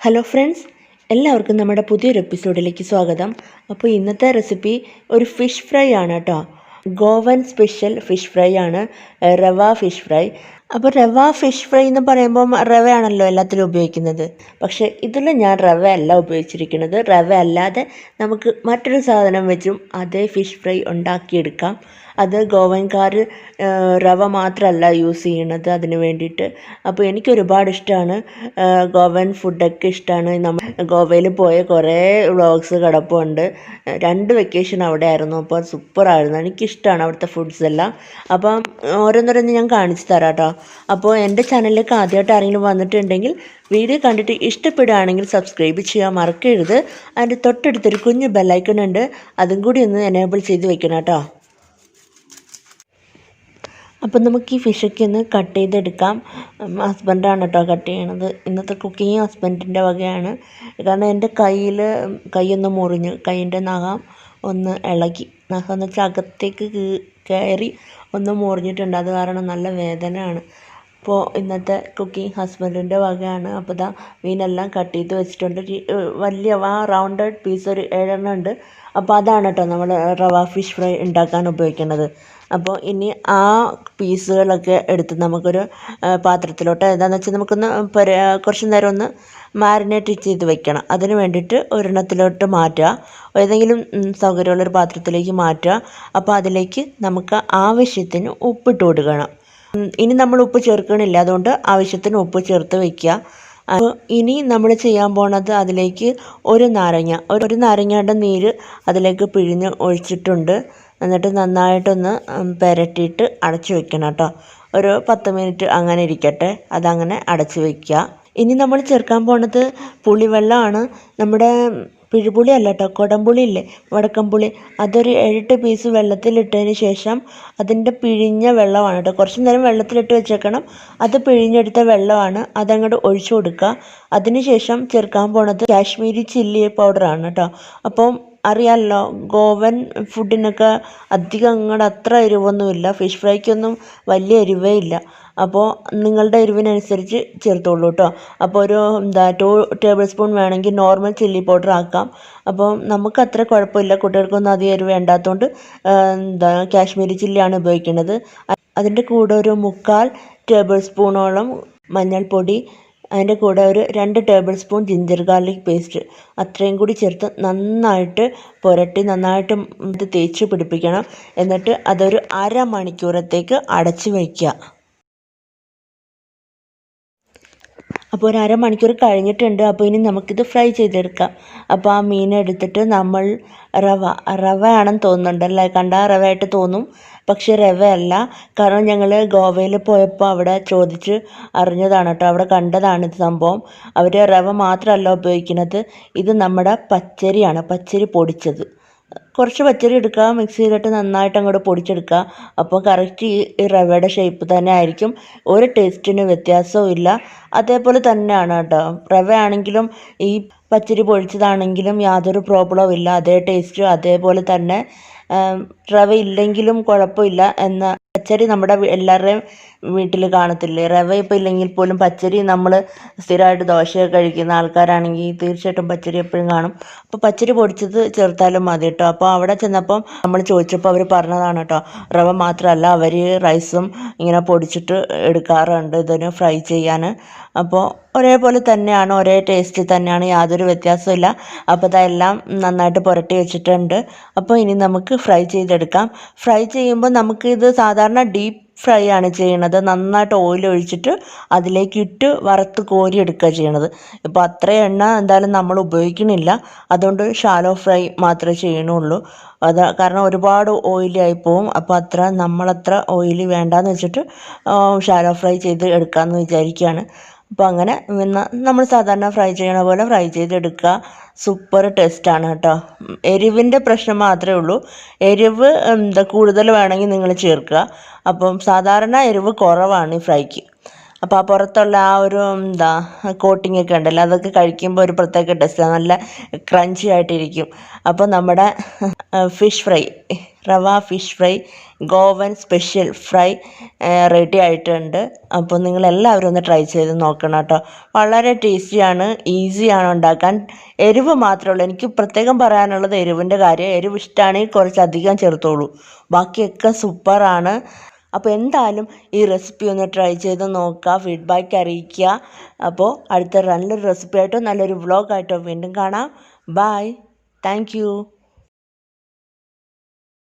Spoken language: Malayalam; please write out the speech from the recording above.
ഹലോ ഫ്രണ്ട്സ്, എല്ലാവർക്കും നമ്മുടെ പുതിയൊരു എപ്പിസോഡിലേക്ക് സ്വാഗതം. അപ്പോൾ ഇന്നത്തെ റെസിപ്പി ഒരു ഫിഷ് ഫ്രൈ ആണ് കേട്ടോ. ഗോവൻ സ്പെഷ്യൽ ഫിഷ് ഫ്രൈ ആണ്, റവ ഫിഷ് ഫ്രൈ. അപ്പോൾ റവ ഫിഷ് ഫ്രൈ എന്ന് പറയുമ്പം റവയാണല്ലോ എല്ലാത്തിലും ഉപയോഗിക്കുന്നത്. പക്ഷേ ഇതിൽ ഞാൻ റവ അല്ല ഉപയോഗിച്ചിരിക്കുന്നത്. റവ അല്ലാതെ നമുക്ക് മറ്റൊരു സാധനം വെച്ചും അതേ ഫിഷ് ഫ്രൈ ഉണ്ടാക്കിയെടുക്കാം. അത് ഗോവൻകാർ റവ മാത്രമല്ല യൂസ് ചെയ്യണത് അതിന് വേണ്ടിയിട്ട്. അപ്പോൾ എനിക്ക് ഒരുപാട് ഇഷ്ടമാണ്, ഗോവൻ ഫുഡൊക്കെ ഇഷ്ടമാണ്. നമ്മൾ ഗോവയിൽ പോയ കുറേ വ്ളോഗ്സ് കിടപ്പുണ്ട്. 2 വെക്കേഷൻ അവിടെ ആയിരുന്നു. അപ്പോൾ സൂപ്പറായിരുന്നു, എനിക്കിഷ്ടമാണ് അവിടുത്തെ ഫുഡ്സ് എല്ലാം. അപ്പം ഓരോന്നോരോന്ന് ഞാൻ കാണിച്ചു തരാം കേട്ടോ. അപ്പോൾ എൻ്റെ ചാനലിലേക്ക് ആദ്യമായിട്ട് ആരെങ്കിലും വന്നിട്ടുണ്ടെങ്കിൽ വീഡിയോ കണ്ടിട്ട് ഇഷ്ടപ്പെടുകയാണെങ്കിൽ സബ്സ്ക്രൈബ് ചെയ്യാൻ മറക്കരുത്. അതിൻ്റെ തൊട്ടടുത്തൊരു കുഞ്ഞു ബെല്ലൈക്കൺ ഉണ്ട്, അതും കൂടി ഒന്ന് എനേബിൾ ചെയ്ത് വെക്കണം കേട്ടോ. അപ്പം നമുക്ക് ഈ ഫിഷൊക്കെ ഒന്ന് കട്ട് ചെയ്തെടുക്കാം. ഹസ്ബൻഡാണ് കേട്ടോ കട്ട് ചെയ്യണത്. ഇന്നത്തെ കുക്കിങ് ഹസ്ബൻഡിൻ്റെ വകയാണ്. കാരണം എൻ്റെ കൈയൊന്ന് മുറിഞ്ഞു, കൈയിൻ്റെ നഖം ഒന്ന് ഇളകി. നഖം എന്ന് വെച്ചാൽ അകത്തേക്ക് കയറി ഒന്ന് മുറിഞ്ഞിട്ടുണ്ട്. അത് കാരണം നല്ല വേദനയാണ്. അപ്പോൾ ഇന്നത്തെ കുക്കിംഗ് ഹസ്ബൻഡിൻ്റെ വകയാണ്. അപ്പോൾ ഇതാ മീനെല്ലാം കട്ട് ചെയ്ത് വെച്ചിട്ടുണ്ട്. വലിയ റൗണ്ടഡ് പീസ് ഒരു 7 ഉണ്ട്. അപ്പോൾ അതാണ് കേട്ടോ നമ്മൾ റവ ഫിഷ് ഫ്രൈ ഉണ്ടാക്കാൻ ഉപയോഗിക്കുന്നത്. അപ്പോൾ ഇനി ആ പീസുകളൊക്കെ എടുത്ത് നമുക്കൊരു പാത്രത്തിലോട്ട്, എന്താണെന്ന് വെച്ചാൽ നമുക്കൊന്ന് കുറച്ച് നേരം ഒന്ന് മാരിനേറ്റ് ചെയ്ത് വെക്കണം. അതിന് വേണ്ടിയിട്ട് ഒരെണ്ണത്തിലോട്ട് മാറ്റുക, ഏതെങ്കിലും സൗകര്യമുള്ളൊരു പാത്രത്തിലേക്ക് മാറ്റുക. അപ്പോൾ അതിലേക്ക് നമുക്ക് ആവശ്യത്തിന് ഉപ്പിട്ട് കൊടുക്കണം. ഇനി നമ്മൾ ഉപ്പ് ചേർക്കണില്ല, അതുകൊണ്ട് ആവശ്യത്തിന് ഉപ്പ് ചേർത്ത് വയ്ക്കുക. അപ്പോൾ ഇനി നമ്മൾ ചെയ്യാൻ പോണത് അതിലേക്ക് ഒരു നാരങ്ങയുടെ നീര് അതിലേക്ക് പിഴിഞ്ഞ് ഒഴിച്ചിട്ടുണ്ട്. എന്നിട്ട് നന്നായിട്ടൊന്ന് പുരട്ടിയിട്ട് അടച്ചു വെക്കണം കേട്ടോ. ഒരു 10 മിനിറ്റ് അങ്ങനെ ഇരിക്കട്ടെ, അതങ്ങനെ അടച്ചു വയ്ക്കുക. ഇനി നമ്മൾ ചേർക്കാൻ പോണത് പുളിവെള്ളമാണ്. നമ്മുടെ പിഴുപുളി അല്ല കേട്ടോ, കുടംപുളി ഇല്ലേ, വടക്കംപുളി, അതൊരു 7 പീസ് വെള്ളത്തിലിട്ടതിന് ശേഷം അതിൻ്റെ പിഴിഞ്ഞ വെള്ളമാണ് കേട്ടോ. കുറച്ച് നേരം വെള്ളത്തിലിട്ട് വെച്ചേക്കണം. അത് പിഴിഞ്ഞെടുത്ത വെള്ളമാണ്, അതങ്ങോട്ട് ഒഴിച്ചു കൊടുക്കുക. അതിന് ശേഷം ചേർക്കാൻ പോണത് കാശ്മീരി ചില്ലി പൗഡറാണ് കേട്ടോ. അപ്പം അറിയാമല്ലോ, ഗോവൻ ഫുഡിനൊക്കെ അധികം അങ്ങോട്ട് അത്ര എരിവൊന്നുമില്ല. ഫിഷ് ഫ്രൈക്കൊന്നും വലിയ എരിവേ ഇല്ല. അപ്പോൾ നിങ്ങളുടെ എരിവിനനുസരിച്ച് ചേർത്തോളൂ കേട്ടോ. അപ്പോൾ ഒരു 2 ടേബിൾ സ്പൂൺ വേണമെങ്കിൽ നോർമൽ ചില്ലി പൗഡർ ആക്കാം. അപ്പോൾ നമുക്ക് അത്ര കുഴപ്പമില്ല, കുട്ടികൾക്കൊന്നും അധികം എരിവ് വേണ്ടാത്തതുകൊണ്ട് കാശ്മീരി ചില്ലിയാണ് ഉപയോഗിക്കുന്നത്. അതിൻ്റെ കൂടെ ഒരു 3/4 ടേബിൾ സ്പൂണോളം മഞ്ഞൾപ്പൊടി, അതിൻ്റെ കൂടെ ഒരു 2 table spoon ginger garlic paste, അത്രയും കൂടി ചേർത്ത് നന്നായിട്ട് പുരട്ടി നന്നായിട്ട് ഇത് തേച്ച് പിടിപ്പിക്കണം. എന്നിട്ട് അതൊരു 1/2 മണിക്കൂറത്തേക്ക് അടച്ച് വയ്ക്കുക. അപ്പോൾ ഒരു 1/2 മണിക്കൂർ കഴിഞ്ഞിട്ടുണ്ട്. അപ്പോൾ ഇനി നമുക്കിത് ഫ്രൈ ചെയ്തെടുക്കാം. അപ്പോൾ ആ മീൻ എടുത്തിട്ട് നമ്മൾ റവ ആണെന്ന് തോന്നുന്നുണ്ടല്ലേ, കണ്ടാൽ റവയായിട്ട് തോന്നും, പക്ഷേ റവയല്ല. കാരണം ഞങ്ങൾ ഗോവയിൽ പോയപ്പോൾ അവിടെ ചോദിച്ച് അറിഞ്ഞതാണ് കേട്ടോ, അവിടെ കണ്ടതാണ് ഇത് സംഭവം. അവർ റവ മാത്രമല്ല ഉപയോഗിക്കുന്നത്, ഇത് നമ്മുടെ പച്ചരിയാണ്, പച്ചരി പൊടിച്ചത്. കുറച്ച് പച്ചരി എടുക്കുക, മിക്സിയിലിട്ട് നന്നായിട്ട് അങ്ങോട്ട് പൊടിച്ചെടുക്കുക. അപ്പോൾ കറക്റ്റ് ഈ റവയുടെ ഷേപ്പ് തന്നെ ആയിരിക്കും, ഒരു ടേസ്റ്റിന് വ്യത്യാസവും ഇല്ല. അതേപോലെ തന്നെയാണ് കേട്ടോ, റവ ആണെങ്കിലും ഈ പച്ചരി പൊടിച്ചതാണെങ്കിലും യാതൊരു പ്രോബ്ലവും ഇല്ല, അതേ ടേസ്റ്റ് അതേപോലെ തന്നെ. റവ ഇല്ലെങ്കിലും കുഴപ്പമില്ല. എന്നാൽ പച്ചരി നമ്മുടെ എല്ലാവരുടെയും വീട്ടിൽ കാണത്തില്ലേ, റവ ഇപ്പോൾ ഇല്ലെങ്കിൽ പോലും പച്ചരി നമ്മൾ സ്ഥിരമായിട്ട് ദോശയൊക്കെ കഴിക്കുന്ന ആൾക്കാരാണെങ്കിൽ തീർച്ചയായിട്ടും പച്ചരി എപ്പോഴും കാണും. അപ്പോൾ പച്ചരി പൊടിച്ചത് ചേർത്താലും മതി കേട്ടോ. അപ്പോൾ അവിടെ ചെന്നപ്പം നമ്മൾ ചോദിച്ചപ്പോൾ അവർ പറഞ്ഞതാണ് കേട്ടോ, റവ മാത്രമല്ല അവർ റൈസും ഇങ്ങനെ പൊടിച്ചിട്ട് എടുക്കാറുണ്ട് ഇതിന് ഫ്രൈ ചെയ്യാൻ. അപ്പോൾ ഒരേപോലെ തന്നെയാണ്, ഒരേ ടേസ്റ്റ് തന്നെയാണ്, യാതൊരു വ്യത്യാസമില്ല. അപ്പോൾ അതെല്ലാം നന്നായിട്ട് പുരട്ടി വെച്ചിട്ടുണ്ട്. അപ്പോൾ ഇനി നമുക്ക് ഫ്രൈ ചെയ്തെടുക്കാം. ഫ്രൈ ചെയ്യുമ്പോൾ നമുക്കിത് സാധാരണ ഡീപ്പ് ഫ്രൈ ആണ് ചെയ്യണത്. നന്നായിട്ട് ഓയിൽ ഒഴിച്ചിട്ട് അതിലേക്ക് ഇട്ട് വറുത്ത് കോരി എടുക്കുക ചെയ്യണത്. ഇപ്പോൾ അത്ര എണ്ണ എന്തായാലും നമ്മൾ ഉപയോഗിക്കണില്ല, അതുകൊണ്ട് ഷാലോ ഫ്രൈ മാത്രമേ ചെയ്യണുള്ളൂ. കാരണം ഒരുപാട് ഓയിലി ആയി പോവും. അപ്പോൾ നമ്മളത്ര ഓയിലി വേണ്ടാന്ന് വെച്ചിട്ട് ഷാലോ ഫ്രൈ ചെയ്ത് എടുക്കാമെന്ന് വിചാരിക്കുകയാണ്. അപ്പോൾ അങ്ങനെ നമ്മൾ സാധാരണ ഫ്രൈ ചെയ്യണ പോലെ ഫ്രൈ ചെയ്തെടുക്കുക. സൂപ്പർ ടേസ്റ്റാണ് കേട്ടോ. എരിവിൻ്റെ പ്രശ്നം മാത്രമേ ഉള്ളൂ. എരിവ് കൂടുതൽ വേണമെങ്കിൽ നിങ്ങൾ ചേർക്കുക. അപ്പം സാധാരണ എരിവ് കുറവാണ് ഈ ഫ്രൈക്ക്. അപ്പോൾ ആ പുറത്തുള്ള ആ ഒരു എന്താ കോട്ടിംഗ് ഒക്കെ ഉണ്ടല്ലോ, അതൊക്കെ കഴിക്കുമ്പോൾ ഒരു പ്രത്യേക ടേസ്റ്റാണ്, നല്ല ക്രഞ്ചി ആയിട്ടിരിക്കും. അപ്പോൾ നമ്മുടെ ഫിഷ് ഫ്രൈ, റവ fish fry, Goan special fry ready ആയിട്ടുണ്ട്. അപ്പോൾ നിങ്ങളെല്ലാവരും ഒന്ന് ട്രൈ ചെയ്ത് നോക്കണം കേട്ടോ. വളരെ ടേസ്റ്റിയാണ്, ഈസിയാണ് ഉണ്ടാക്കാൻ. എരിവ് മാത്രമേ ഉള്ളൂ. എനിക്ക് പ്രത്യേകം പറയാനുള്ളത് എരിവിൻ്റെ കാര്യം. എരിവ് ഇഷ്ടമാണെങ്കിൽ കുറച്ചധികം ചേർത്തോളൂ, ബാക്കിയൊക്കെ സൂപ്പറാണ്. അപ്പോൾ എന്തായാലും ഈ റെസിപ്പി ഒന്ന് ട്രൈ ചെയ്ത് നോക്കുക, ഫീഡ്ബാക്ക് അറിയിക്കുക. അപ്പോൾ അടുത്ത നല്ലൊരു റെസിപ്പി ആയിട്ടോ നല്ലൊരു വ്ളോഗായിട്ടോ വീണ്ടും കാണാം. ബൈ. Thank you.